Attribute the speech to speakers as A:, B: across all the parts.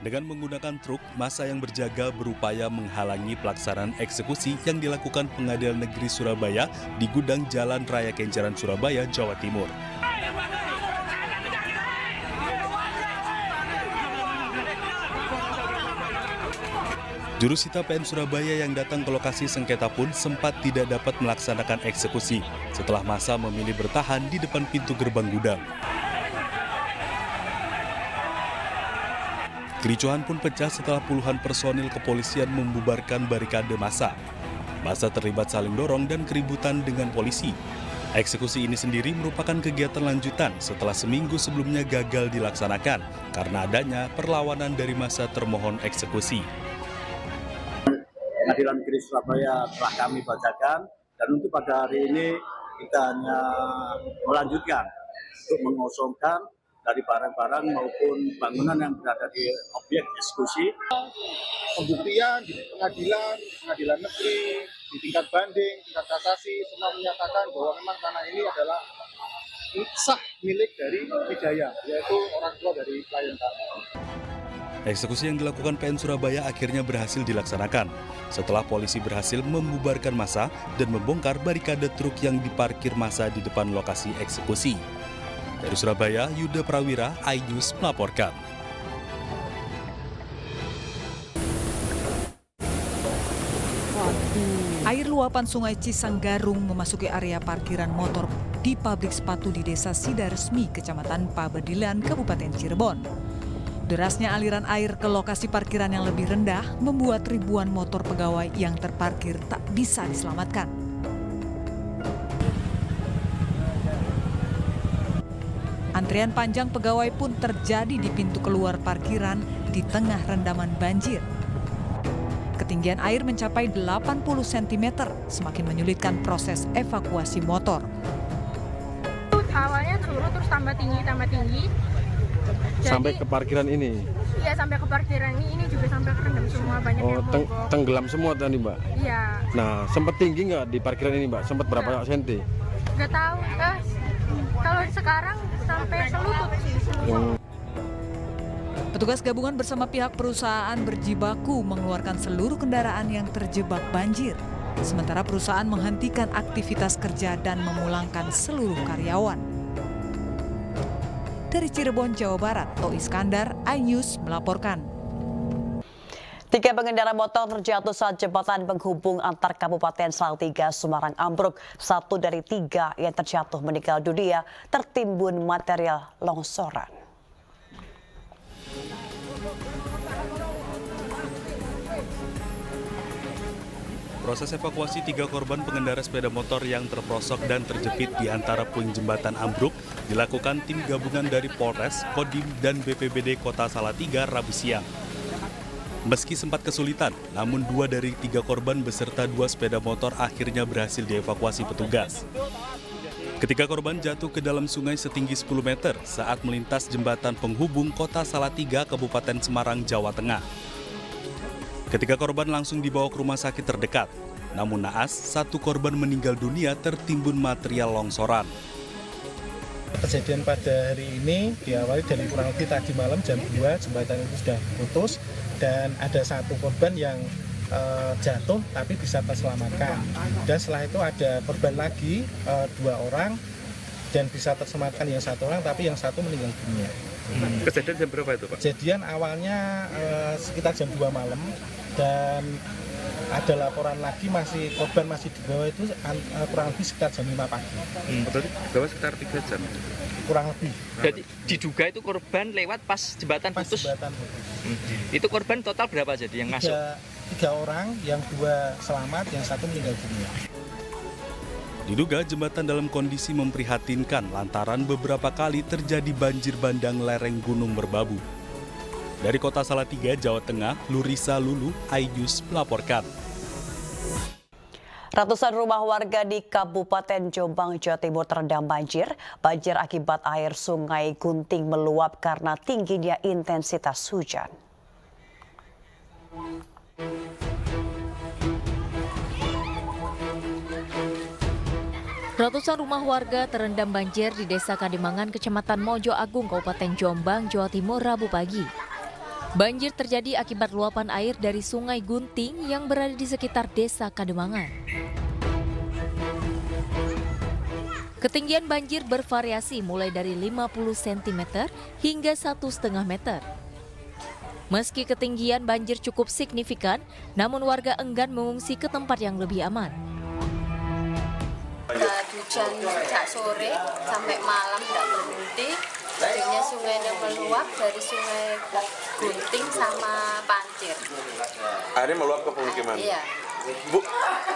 A: Dengan menggunakan truk, massa yang berjaga berupaya menghalangi pelaksanaan eksekusi yang dilakukan Pengadilan Negeri Surabaya di Gudang Jalan Raya Kenjeran, Surabaya, Jawa Timur. Jurusita PN Surabaya yang datang ke lokasi sengketa pun sempat tidak dapat melaksanakan eksekusi setelah massa memilih bertahan di depan pintu gerbang gudang. Kericuhan pun pecah setelah puluhan personil kepolisian membubarkan barikade massa. Massa terlibat saling dorong dan keributan dengan polisi. Eksekusi ini sendiri merupakan kegiatan lanjutan setelah seminggu sebelumnya gagal dilaksanakan karena adanya perlawanan dari massa termohon eksekusi.
B: Pengadilan Negeri Surabaya telah kami bacakan, dan untuk pada hari ini kita hanya melanjutkan untuk mengosongkan dari barang-barang maupun bangunan yang berada di objek eksekusi.
C: Pembuktian di pengadilan negeri, di tingkat banding, tingkat kasasi, semua menyatakan bahwa memang tanah ini adalah sah milik dari Hidayah, yaitu orang tua dari klien kami.
A: Eksekusi yang dilakukan PN Surabaya akhirnya berhasil dilaksanakan setelah polisi berhasil membubarkan massa dan membongkar barikade truk yang diparkir massa di depan lokasi eksekusi. Dari Surabaya, Yuda Prawira, iNews melaporkan.
D: Air luapan Sungai Cisanggarung memasuki area parkiran motor di pabrik sepatu di Desa Sidaresmi, Kecamatan Pabedilan, Kabupaten Cirebon. Derasnya aliran air ke lokasi parkiran yang lebih rendah membuat ribuan motor pegawai yang terparkir tak bisa diselamatkan. Antrian panjang pegawai pun terjadi di pintu keluar parkiran di tengah rendaman banjir. Ketinggian air mencapai 80 cm, semakin menyulitkan proses evakuasi motor.
E: Awalnya turun terus tambah tinggi.
F: Sampai ke parkiran ini?
E: Iya, sampai ke parkiran ini juga sampai kerendam semua, banyak yang mogok.
F: Tenggelam semua tadi, Mbak?
E: Iya.
F: Nah, sempat tinggi nggak di parkiran ini, Mbak? Sempat berapa senti?
E: Nggak tahu, kalau sekarang sampai selutut sih.
D: Petugas gabungan bersama pihak perusahaan berjibaku mengeluarkan seluruh kendaraan yang terjebak banjir. Sementara perusahaan menghentikan aktivitas kerja dan memulangkan seluruh karyawan. Dari Cirebon, Jawa Barat, To Iskandar, iNews melaporkan.
G: 3 pengendara motor terjatuh saat jembatan penghubung antar Kabupaten Salatiga, Semarang ambruk. 1 dari 3 yang terjatuh meninggal dunia tertimbun material longsoran.
A: Proses evakuasi 3 korban pengendara sepeda motor yang terprosok dan terjepit di antara puing jembatan ambruk dilakukan tim gabungan dari Polres, Kodim, dan BPBD Kota Salatiga Rabu siang. Meski sempat kesulitan, namun 2 dari 3 korban beserta 2 sepeda motor akhirnya berhasil dievakuasi petugas. Ketiga korban jatuh ke dalam sungai setinggi 10 meter saat melintas jembatan penghubung Kota Salatiga, Kabupaten Semarang, Jawa Tengah. Ketiga korban langsung dibawa ke rumah sakit terdekat. Namun naas, 1 korban meninggal dunia tertimbun material longsoran.
C: Kejadian pada hari ini diawali dari kurang lebih tadi malam jam 2, jembatan itu sudah putus dan ada 1 korban yang jatuh tapi bisa terselamatkan. Dan setelah itu ada korban lagi 2 orang dan bisa terselamatkan yang 1 orang, tapi yang 1 meninggal dunia.
F: Kejadian jam berapa itu, Pak?
C: Kejadian awalnya sekitar jam 2 malam dan ada laporan lagi korban masih di bawah itu kurang lebih sekitar jam 5 pagi.
F: Berarti bawah sekitar 3 jam?
C: Kurang lebih.
H: Berarti diduga itu korban lewat pas jembatan putus?
C: Jembatan putus.
H: Itu korban total berapa jadi yang masuk?
C: 3 orang, yang 2 selamat, yang 1 meninggal dunia.
A: Diduga jembatan dalam kondisi memprihatinkan lantaran beberapa kali terjadi banjir bandang lereng Gunung Merbabu. Dari Kota Salatiga, Jawa Tengah, Lurisa Lulu, iNews melaporkan.
G: Ratusan rumah warga di Kabupaten Jombang, Jawa Timur terendam banjir. Banjir akibat air Sungai Gunting meluap karena tingginya intensitas hujan.
I: Ratusan rumah warga terendam banjir di Desa Kadimangan, Kecamatan Mojo Agung, Kabupaten Jombang, Jawa Timur, Rabu pagi. Banjir terjadi akibat luapan air dari Sungai Gunting yang berada di sekitar Desa Kademangan. Ketinggian banjir bervariasi mulai dari 50 cm hingga 1,5 meter. Meski ketinggian banjir cukup signifikan, namun warga enggan mengungsi ke tempat yang lebih aman.
E: Hujan sejak sore sampai malam tidak berhenti. Akhirnya sungainya meluap dari Sungai Gunting sama Pancir.
F: Airnya meluap ke pemukiman?
E: Iya.
F: Bu,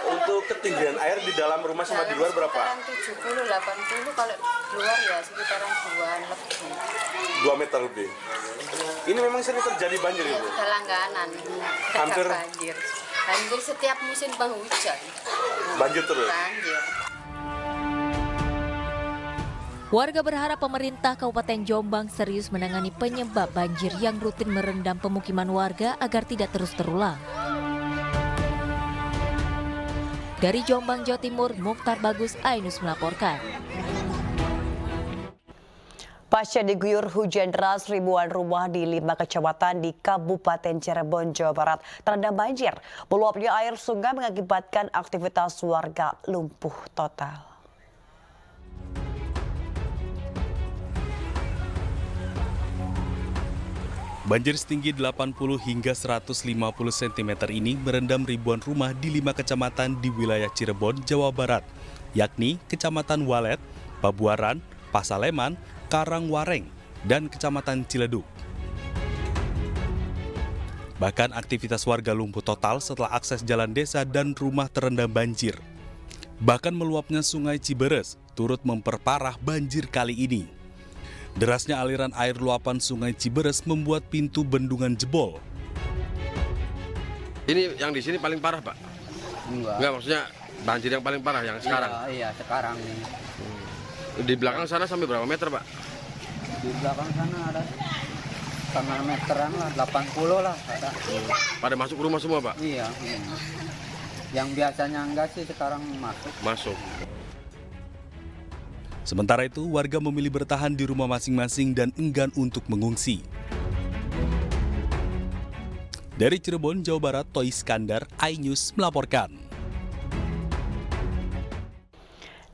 F: untuk ketinggian air di dalam rumah sama di luar berapa?
E: Sekitaran 70-80, kalau luar ya sekitaran 2 lebih.
F: 2 meter lebih. Ini memang sering terjadi banjir,
E: Ya,
F: Ibu?
E: sudah langganan.
F: Hampir
E: Banjir. Banjir setiap musim penghujan.
F: banjir terus?
E: Banjir.
I: Warga berharap pemerintah Kabupaten Jombang serius menangani penyebab banjir yang rutin merendam pemukiman warga agar tidak terus terulang. Dari Jombang, Jawa Timur, Mukhtar Bagus, Ainus melaporkan.
G: Pasca diguyur hujan deras, ribuan rumah di 5 kecamatan di Kabupaten Cirebon, Jawa Barat terendam banjir. Meluapnya air sungai mengakibatkan aktivitas warga lumpuh total.
A: Banjir setinggi 80 hingga 150 cm ini merendam ribuan rumah di 5 kecamatan di wilayah Cirebon, Jawa Barat, yakni Kecamatan Walet, Pabuaran, Pasaleman, Karangwareng, dan Kecamatan Ciledug. Bahkan aktivitas warga lumpuh total setelah akses jalan desa dan rumah terendam banjir. Bahkan meluapnya Sungai Ciberes turut memperparah banjir kali ini. Derasnya aliran air luapan Sungai Ciberes membuat pintu bendungan jebol.
F: Ini yang di sini paling parah, Pak? Enggak, maksudnya banjir yang paling parah yang sekarang?
J: Iya, sekarang ini.
F: Di belakang sana sampai berapa meter, Pak?
J: Di belakang sana ada setengah meteran lah, 80 lah ada.
F: Pada masuk rumah semua, Pak?
J: Iya. Yang biasanya enggak sih sekarang masuk.
F: Masuk.
A: Sementara itu, warga memilih bertahan di rumah masing-masing dan enggan untuk mengungsi. Dari Cirebon, Jawa Barat, Toy Iskandar, iNews melaporkan.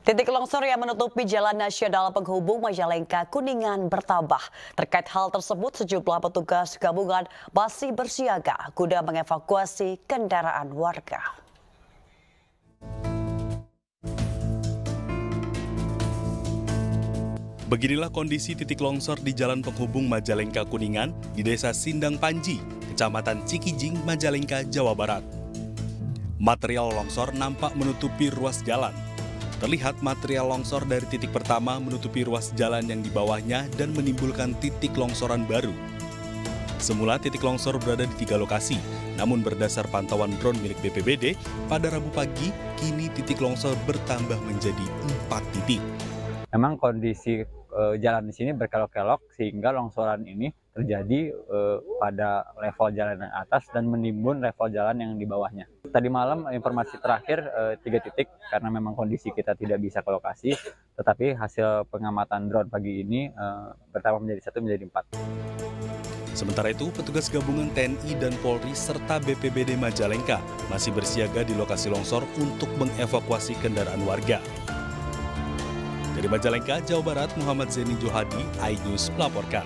G: Titik longsor yang menutupi Jalan Nasional Penghubung Majalengka Kuningan bertambah. Terkait hal tersebut, sejumlah petugas gabungan masih bersiaga guna mengevakuasi kendaraan warga.
A: Beginilah kondisi titik longsor di Jalan Penghubung Majalengka Kuningan di Desa Sindang Panji, Kecamatan Cikijing, Majalengka, Jawa Barat. Material longsor nampak menutupi ruas jalan. Terlihat material longsor dari titik pertama menutupi ruas jalan yang di bawahnya dan menimbulkan titik longsoran baru. Semula titik longsor berada di 3 lokasi, namun berdasar pantauan drone milik BPBD, pada Rabu pagi, kini titik longsor bertambah menjadi 4 titik.
J: Memang kondisi jalan di sini berkelok-kelok sehingga longsoran ini terjadi pada level jalan yang atas dan menimbun level jalan yang di bawahnya. Tadi malam informasi terakhir 3 titik karena memang kondisi kita tidak bisa ke lokasi, tetapi hasil pengamatan drone pagi ini bertambah menjadi 1 menjadi 4.
A: Sementara itu, petugas gabungan TNI dan Polri serta BPBD Majalengka masih bersiaga di lokasi longsor untuk mengevakuasi kendaraan warga. Dari Majalengka, Jawa Barat, Muhammad Zeni Johadi, iNews melaporkan.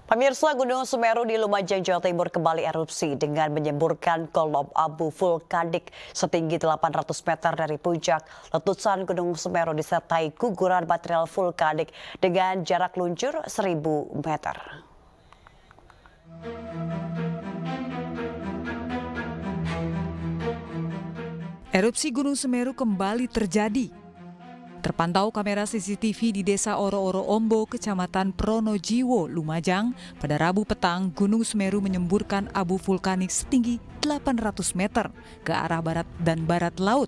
G: Pemirsa, Gunung Semeru di Lumajang, Jawa Timur kembali erupsi dengan menyemburkan kolom abu vulkanik setinggi 800 meter dari puncak. Letusan Gunung Semeru disertai guguran material vulkanik dengan jarak luncur 1000 meter.
D: Erupsi Gunung Semeru kembali terjadi. Terpantau kamera CCTV di Desa Oro-Oro Ombo, Kecamatan Pronojiwo, Lumajang, pada Rabu petang Gunung Semeru menyemburkan abu vulkanik setinggi 800 meter ke arah barat dan barat laut.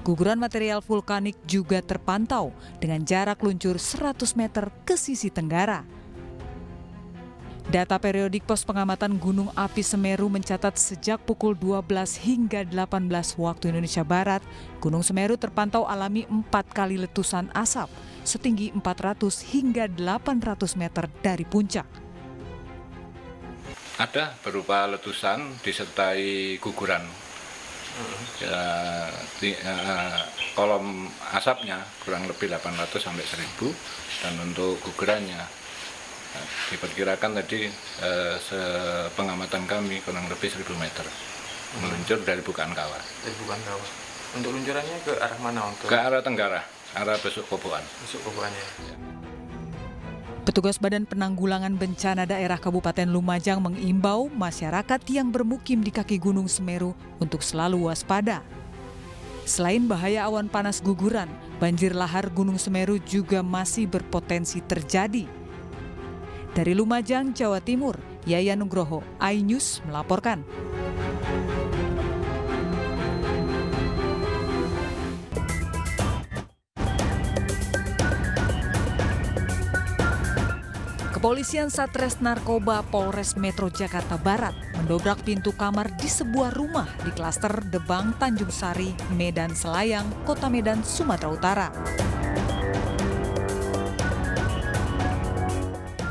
D: Guguran material vulkanik juga terpantau dengan jarak luncur 100 meter ke sisi tenggara. Data periodik pos pengamatan Gunung Api Semeru mencatat sejak pukul 12 hingga 18 waktu Indonesia Barat, Gunung Semeru terpantau alami 4 kali letusan asap setinggi 400 hingga 800 meter dari puncak.
K: Ada berupa letusan disertai guguran. Kolom asapnya kurang lebih 800 sampai 1000 dan untuk gugurannya diperkirakan tadi sepengamatan kami kurang lebih 1000 meter meluncur dari bukaan kawah.
L: Dari bukaan kawah. Untuk luncurannya ke arah mana?
K: Ke arah tenggara, arah Besuk Koboan.
L: Besuk Koboan ya.
D: Petugas Badan Penanggulangan Bencana Daerah Kabupaten Lumajang mengimbau masyarakat yang bermukim di kaki Gunung Semeru untuk selalu waspada. Selain bahaya awan panas guguran, banjir lahar Gunung Semeru juga masih berpotensi terjadi. Dari Lumajang, Jawa Timur, Yayan Nugroho, iNews melaporkan. Kepolisian Satres Narkoba Polres Metro Jakarta Barat mendobrak pintu kamar di sebuah rumah di klaster Debang, Tanjung Sari, Medan Selayang, Kota Medan, Sumatera Utara.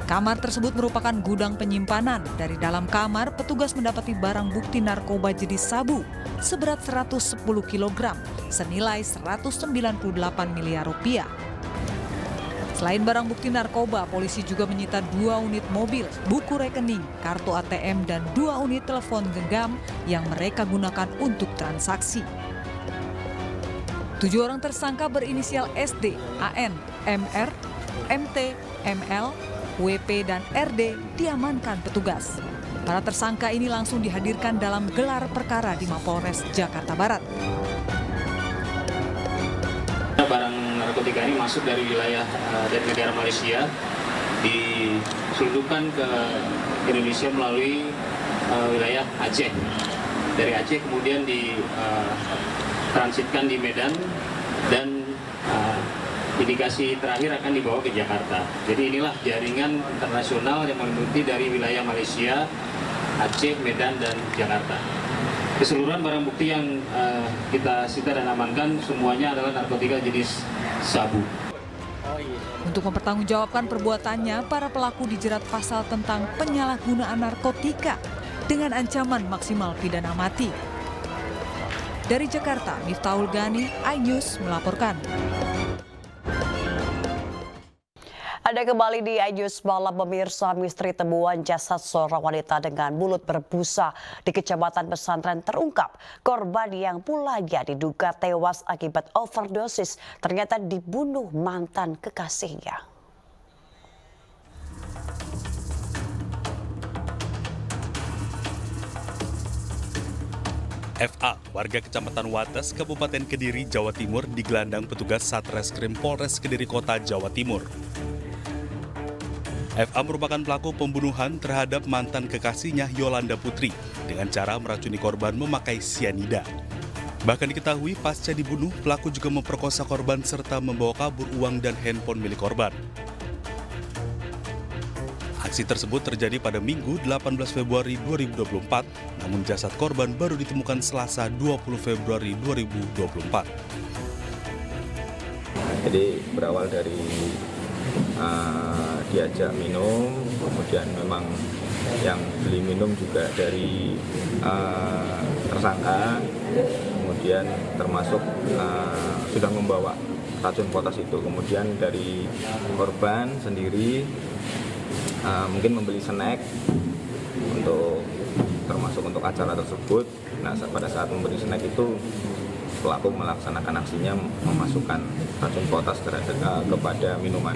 D: Kamar tersebut merupakan gudang penyimpanan. Dari dalam kamar, petugas mendapati barang bukti narkoba jenis sabu seberat 110 kg, senilai 198 miliar rupiah. Selain barang bukti narkoba, polisi juga menyita 2 unit mobil, buku rekening, kartu ATM, dan 2 unit telepon genggam yang mereka gunakan untuk transaksi. 7 orang tersangka berinisial SD, AN, MR, MT, ML, WP, dan RD diamankan petugas. Para tersangka ini langsung dihadirkan dalam gelar perkara di Mapolres Jakarta Barat.
M: Barang narkotika ini masuk dari wilayah dari negara Malaysia, diselundupkan ke Indonesia melalui wilayah Aceh. Dari Aceh kemudian ditransitkan di Medan dan indikasi terakhir akan dibawa ke Jakarta. Jadi inilah jaringan internasional yang meliputi dari wilayah Malaysia, Aceh, Medan, dan Jakarta. Keseluruhan barang bukti yang kita sita dan amankan semuanya adalah narkotika jenis sabu.
D: Untuk mempertanggungjawabkan perbuatannya, para pelaku dijerat pasal tentang penyalahgunaan narkotika dengan ancaman maksimal pidana mati. Dari Jakarta, Miftahul Gani, iNews melaporkan.
G: Ada kembali di iNews Malam, pemirsa. Misteri temuan jasad seorang wanita dengan mulut berbusa di Kecamatan Pesantren terungkap. Korban yang pulanya diduga tewas akibat overdosis ternyata dibunuh mantan kekasihnya.
A: FA, warga Kecamatan Wates, Kabupaten Kediri, Jawa Timur, digelandang petugas Satreskrim Polres Kediri Kota, Jawa Timur. FA merupakan pelaku pembunuhan terhadap mantan kekasihnya Yolanda Putri dengan cara meracuni korban memakai sianida. Bahkan diketahui pasca dibunuh, pelaku juga memperkosa korban serta membawa kabur uang dan handphone milik korban. Aksi tersebut terjadi pada Minggu 18 Februari 2024, namun jasad korban baru ditemukan Selasa 20 Februari 2024.
N: Jadi berawal dari diajak minum, kemudian memang yang beli minum juga dari tersangka, kemudian termasuk sudah membawa racun potas itu. Kemudian dari korban sendiri mungkin membeli snack termasuk untuk acara tersebut. Nah, pada saat membeli snack itu pelaku melaksanakan aksinya memasukkan racun potas kepada minuman.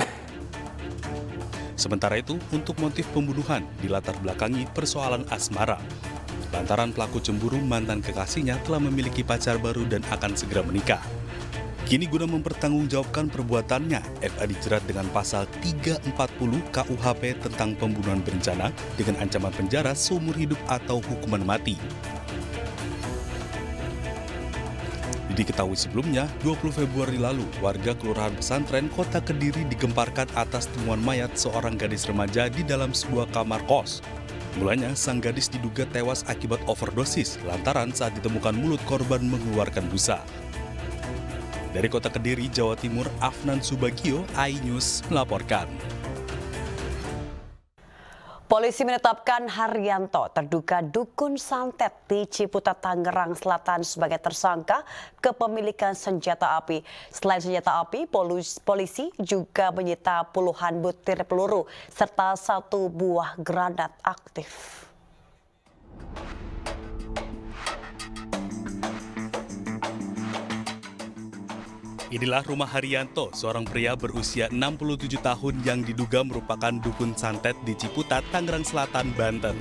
A: Sementara itu, untuk motif pembunuhan dilatar belakangi persoalan asmara. Lantaran pelaku cemburu mantan kekasihnya telah memiliki pacar baru dan akan segera menikah. Kini guna mempertanggungjawabkan perbuatannya, FA dijerat dengan pasal 340 KUHP tentang pembunuhan berencana dengan ancaman penjara seumur hidup atau hukuman mati. Diketahui sebelumnya, 20 Februari lalu, warga Kelurahan Pesantren, Kota Kediri digemparkan atas temuan mayat seorang gadis remaja di dalam sebuah kamar kos. Mulanya, sang gadis diduga tewas akibat overdosis lantaran saat ditemukan mulut korban mengeluarkan busa. Dari Kota Kediri, Jawa Timur, Afnan Subagio, iNews melaporkan.
G: Polisi menetapkan Haryanto, terduga dukun santet di Ciputat, Tangerang Selatan sebagai tersangka kepemilikan senjata api. Selain senjata api, polisi juga menyita puluhan butir peluru serta 1 buah granat aktif.
A: Inilah rumah Haryanto, seorang pria berusia 67 tahun yang diduga merupakan dukun santet di Ciputat, Tangerang Selatan, Banten.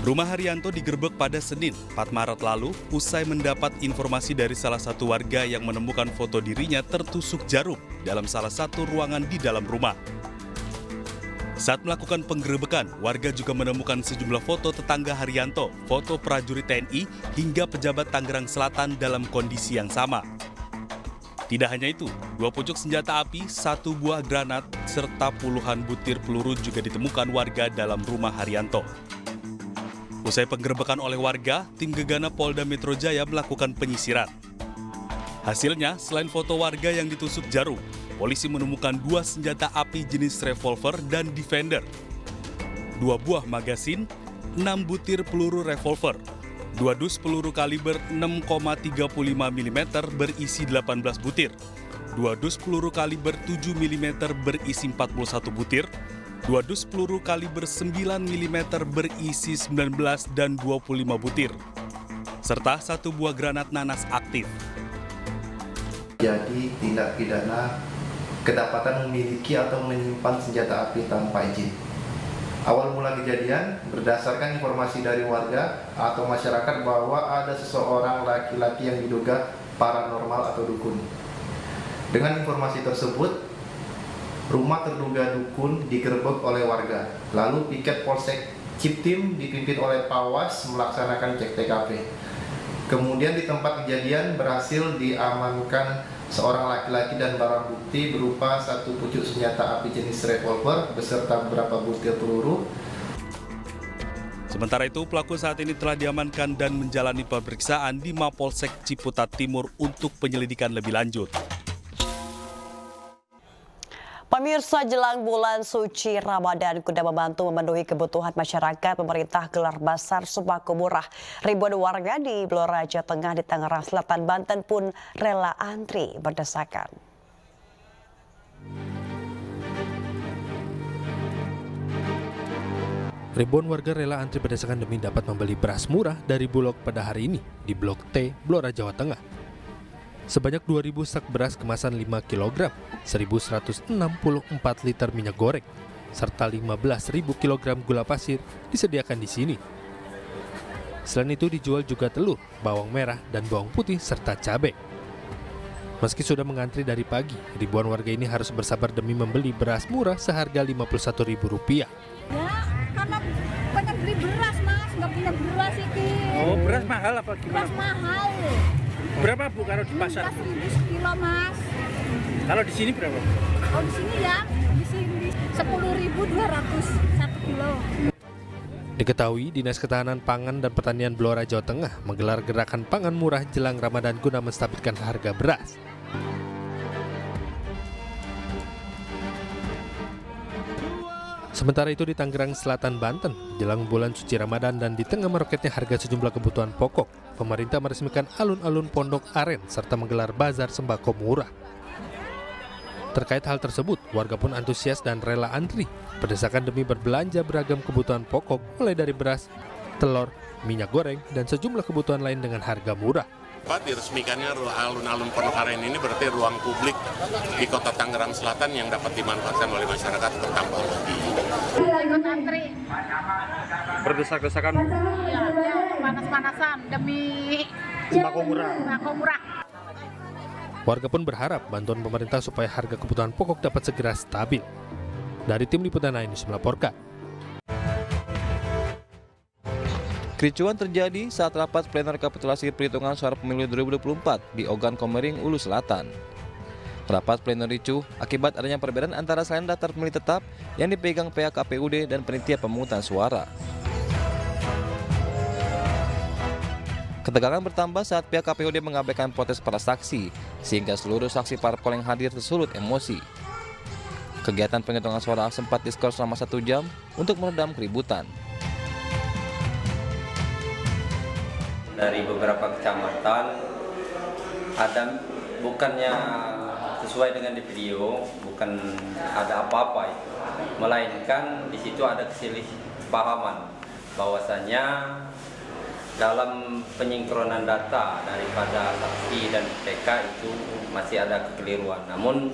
A: Rumah Haryanto digerebek pada Senin, 4 Maret lalu, usai mendapat informasi dari salah satu warga yang menemukan foto dirinya tertusuk jarum dalam salah satu ruangan di dalam rumah. Saat melakukan penggerebekan, warga juga menemukan sejumlah foto tetangga Haryanto, foto prajurit TNI, hingga pejabat Tangerang Selatan dalam kondisi yang sama. Tidak hanya itu, 2 pucuk senjata api, 1 buah granat, serta puluhan butir peluru juga ditemukan warga dalam rumah Haryanto. Usai penggerebekan oleh warga, tim Gegana Polda Metro Jaya melakukan penyisiran. Hasilnya, selain foto warga yang ditusuk jarum, polisi menemukan 2 senjata api jenis revolver dan defender, 2 buah magasin, 6 butir peluru revolver, 2 dus peluru kaliber 6,35 mm berisi 18 butir, 2 dus peluru kaliber 7 mm berisi 41 butir, 2 dus peluru kaliber 9 mm berisi 19 dan 25 butir, serta 1 buah granat nanas aktif.
O: Jadi tindak pidana kedapatan memiliki atau menyimpan senjata api tanpa izin. Awal mula kejadian berdasarkan informasi dari warga atau masyarakat bahwa ada seseorang laki-laki yang diduga paranormal atau dukun. Dengan informasi tersebut, rumah terduga dukun digerebek oleh warga. Lalu piket Polsek Ciptim dipimpin oleh Pawas melaksanakan cek TKP. Kemudian di tempat kejadian berhasil diamankan seorang laki-laki dan barang bukti berupa 1 pucuk senjata api jenis revolver beserta beberapa butir peluru.
A: Sementara itu, pelaku saat ini telah diamankan dan menjalani pemeriksaan di Mapolsek Ciputat Timur untuk penyelidikan lebih lanjut.
G: Pemirsa, jelang bulan suci Ramadan, guna membantu memenuhi kebutuhan masyarakat, pemerintah gelar Bazar Sembako Murah. Ribuan warga di Blora, Jawa Tengah di Tangerang Selatan, Banten pun rela antri berdesakan.
P: Ribuan warga rela antri berdesakan demi dapat membeli beras murah dari Bulog pada hari ini di Blok T, Blora, Jawa Tengah. Sebanyak 2.000 sak beras kemasan 5 kg, 1.164 liter minyak goreng, serta 15.000 kg gula pasir disediakan di sini. Selain itu dijual juga telur, bawang merah, dan bawang putih serta cabai. Meski sudah mengantri dari pagi, ribuan warga ini harus bersabar demi membeli beras murah seharga Rp51.000.
Q: Ya, karena pengen beli beras, Mas. Nggak punya beras ini.
R: Oh, beras mahal apa gimana?
Q: Beras mahal.
R: Berapa Bu kalau di pasar?
Q: 15.000 sekilo, Mas.
R: Kalau di sini berapa?
Q: Oh, di sini ya, di sini 10.200 1 kilo.
P: Diketahui, Dinas Ketahanan Pangan dan Pertanian Blora, Jawa Tengah menggelar gerakan pangan murah jelang Ramadan guna menstabilkan harga beras. Sementara itu di Tangerang Selatan, Banten, jelang bulan suci Ramadan dan di tengah meroketnya harga sejumlah kebutuhan pokok, pemerintah meresmikan alun-alun Pondok Aren serta menggelar bazar sembako murah. Terkait hal tersebut, warga pun antusias dan rela antri, berdesakan demi berbelanja beragam kebutuhan pokok mulai dari beras, telur, minyak goreng, dan sejumlah kebutuhan lain dengan harga murah.
S: Diresmikannya alun-alun Pondok Aren ini berarti ruang publik di Kota Tangerang Selatan yang dapat dimanfaatkan oleh masyarakat bertambah lagi.
Q: Ikut antri.
R: Berdesak-desakan.
Q: Ya, panas-panasan demi
R: sembako murah.
Q: Sembako murah.
P: Warga pun berharap bantuan pemerintah supaya harga kebutuhan pokok dapat segera stabil. Dari tim liputan iNews melaporkan.
T: Kericuan terjadi saat rapat pleno rekapitulasi perhitungan suara pemilu 2024 di Ogan Komering, Ulu Selatan. Rapat pleno ricuh akibat adanya perbedaan antara selain daftar pemilih tetap yang dipegang pihak KPUD dan panitia pemungutan suara. Ketegangan bertambah saat pihak KPUD mengabaikan protes para saksi, sehingga seluruh saksi parpol yang hadir tersulut emosi. Kegiatan penghitungan suara sempat diskors selama 1 jam untuk meredam keributan.
U: Dari beberapa kecamatan ada bukannya sesuai dengan di video, bukan ada apa-apa itu, melainkan di situ ada kesalahpahaman bahwasanya dalam penyingkronan data daripada saksi dan PK itu masih ada kekeliruan. Namun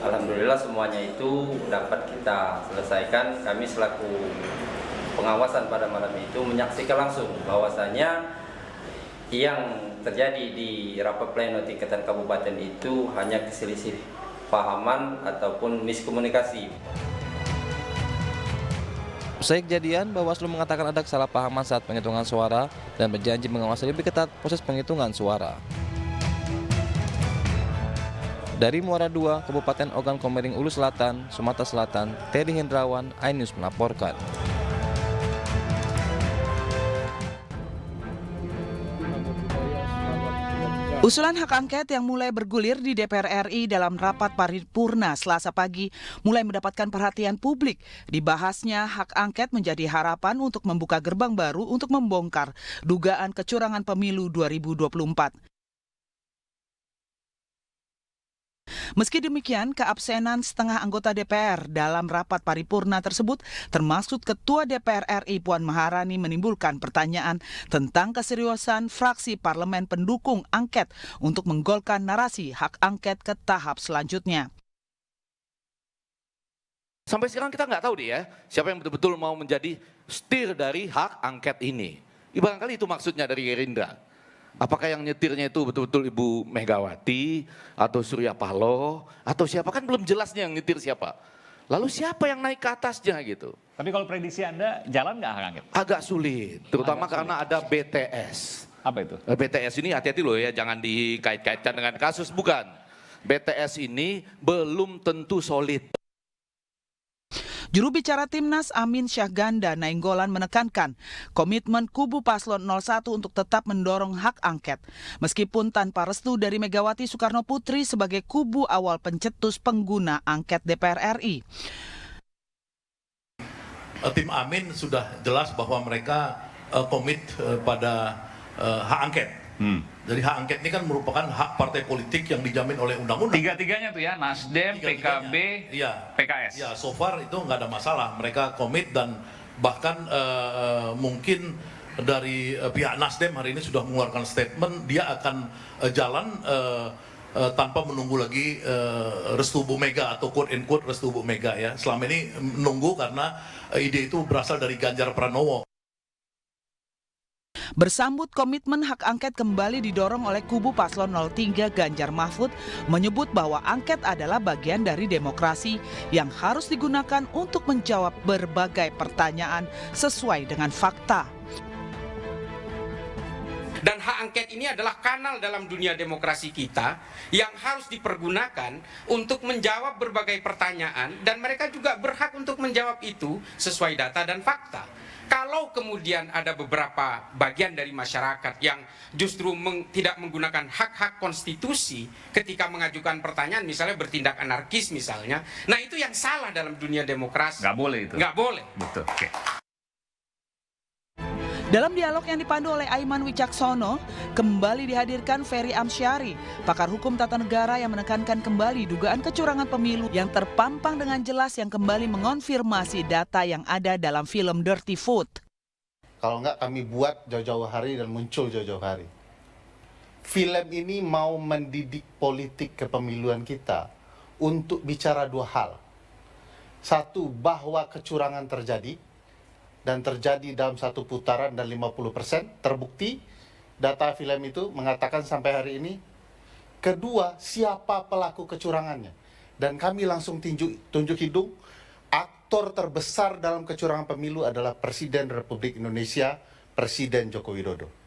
U: alhamdulillah semuanya itu dapat kita selesaikan. Kami selaku pengawasan pada malam itu menyaksikan langsung bahwasanya yang terjadi di rapat pleno tingkatan kabupaten itu hanya kesalahpahaman ataupun miskomunikasi.
T: Usai kejadian, Bawaslu mengatakan ada kesalahpahaman saat penghitungan suara dan berjanji mengawasi lebih ketat proses penghitungan suara. Dari Muara II, Kabupaten Ogan Komering Ulu Selatan, Sumatera Selatan, Teddy Hendrawan, iNews melaporkan.
V: Usulan hak angket yang mulai bergulir di DPR RI dalam rapat paripurna Selasa pagi mulai mendapatkan perhatian publik. Dibahasnya hak angket menjadi harapan untuk membuka gerbang baru untuk membongkar dugaan kecurangan pemilu 2024. Meski demikian, keabsenan setengah anggota DPR dalam rapat paripurna tersebut, termasuk Ketua DPR RI Puan Maharani, menimbulkan pertanyaan tentang keseriusan fraksi parlemen pendukung angket untuk menggolkan narasi hak angket ke tahap selanjutnya.
W: Sampai sekarang kita nggak tahu deh ya, siapa yang betul-betul mau menjadi setir dari hak angket ini. Barangkali itu maksudnya dari Gerindra. Apakah yang nyetirnya itu betul-betul Ibu Megawati atau Surya Paloh atau siapa, kan belum jelasnya yang nyetir siapa. Lalu siapa yang naik ke atasnya gitu.
X: Tapi kalau prediksi Anda jalan nggak hak angket?
W: Agak sulit, terutama karena ada BTS.
X: Apa itu?
W: BTS ini hati-hati loh ya, jangan dikait-kaitkan dengan kasus, bukan. BTS ini belum tentu solid.
V: Juru bicara Timnas Amin Syahganda Nainggolan menekankan komitmen kubu Paslon 01 untuk tetap mendorong hak angket. Meskipun tanpa restu dari Megawati Soekarno Putri sebagai kubu awal pencetus pengguna angket DPR RI.
Y: Tim Amin sudah jelas bahwa mereka komit pada hak angket. Jadi hak angket ini kan merupakan hak partai politik yang dijamin oleh undang-undang.
X: Tiga-tiganya tuh ya, Nasdem, PKB,
Y: iya,
X: PKS.
Y: Ya, so far itu nggak ada masalah. Mereka komit dan bahkan mungkin dari pihak Nasdem hari ini sudah mengeluarkan statement dia akan jalan tanpa menunggu lagi restu Bu Mega atau quote and quote restu Bu Mega ya. Selama ini menunggu karena ide itu berasal dari Ganjar Pranowo.
V: Bersambut komitmen hak angket kembali didorong oleh kubu Paslon 03 Ganjar Mahfud, menyebut bahwa angket adalah bagian dari demokrasi yang harus digunakan untuk menjawab berbagai pertanyaan sesuai dengan fakta.
Z: Dan hak angket ini adalah kanal dalam dunia demokrasi kita yang harus dipergunakan untuk menjawab berbagai pertanyaan, dan mereka juga berhak untuk menjawab itu sesuai data dan fakta. Kalau kemudian ada beberapa bagian dari masyarakat yang justru tidak menggunakan hak-hak konstitusi ketika mengajukan pertanyaan, misalnya bertindak anarkis misalnya, nah itu yang salah dalam dunia demokrasi.
X: Nggak boleh itu.
Z: Nggak boleh.
X: Betul. Oke.
V: Dalam dialog yang dipandu oleh Aiman Wicaksono, kembali dihadirkan Ferry Amsyari, pakar hukum tata negara yang menekankan kembali dugaan kecurangan pemilu yang terpampang dengan jelas yang kembali mengonfirmasi data yang ada dalam film Dirty Food.
O: Kalau enggak kami buat jauh-jauh hari dan muncul jauh-jauh hari. Film ini mau mendidik politik kepemiluan kita untuk bicara dua hal. Satu, bahwa kecurangan terjadi. Dan terjadi dalam satu putaran dan 50% terbukti, data film itu mengatakan sampai hari ini. Kedua, siapa pelaku kecurangannya. Dan kami langsung tunjuk hidung, aktor terbesar dalam kecurangan pemilu adalah Presiden Republik Indonesia, Presiden Joko Widodo.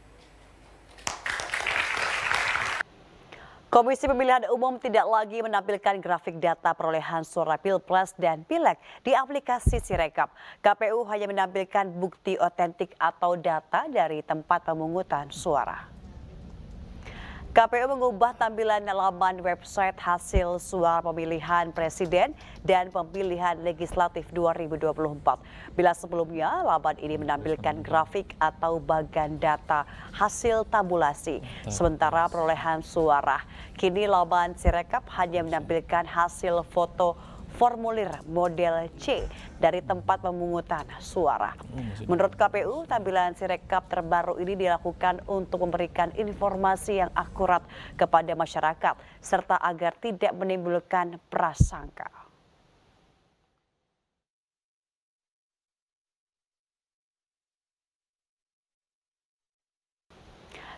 G: Komisi Pemilihan Umum tidak lagi menampilkan grafik data perolehan suara Pilpres dan Pileg di aplikasi Sirekap. KPU hanya menampilkan bukti otentik atau data dari tempat pemungutan suara. KPU mengubah tampilan laman website hasil suara pemilihan presiden dan pemilihan legislatif 2024. Bila sebelumnya laman ini menampilkan grafik atau bagan data hasil tabulasi, sementara perolehan suara, kini laman Sirekap hanya menampilkan hasil foto formulir model C dari tempat pemungutan suara. Menurut KPU, tampilan Sirekap terbaru ini dilakukan untuk memberikan informasi yang akurat kepada masyarakat serta agar tidak menimbulkan prasangka.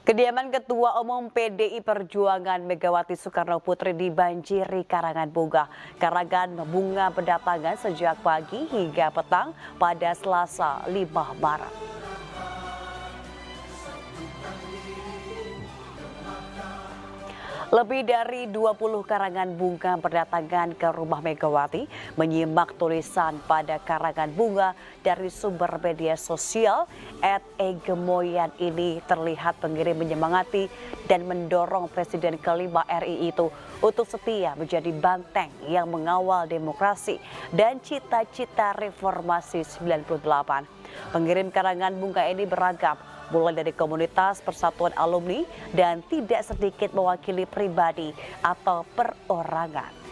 G: Kediaman Ketua Umum PDI Perjuangan Megawati Soekarno Putri dibanjiri karangan bunga. Karangan bunga berdatangan sejak pagi hingga petang pada Selasa 5 Maret. Lebih dari 20 karangan bunga berdatangan ke rumah Megawati, menyimak tulisan pada karangan bunga dari sumber media sosial. @egemoyan ini terlihat pengirim menyemangati dan mendorong Presiden kelima RI itu untuk setia menjadi banteng yang mengawal demokrasi dan cita-cita reformasi 98. Pengirim karangan bunga ini beragam, mulai dari komunitas persatuan alumni dan tidak sedikit mewakili pribadi atau perorangan.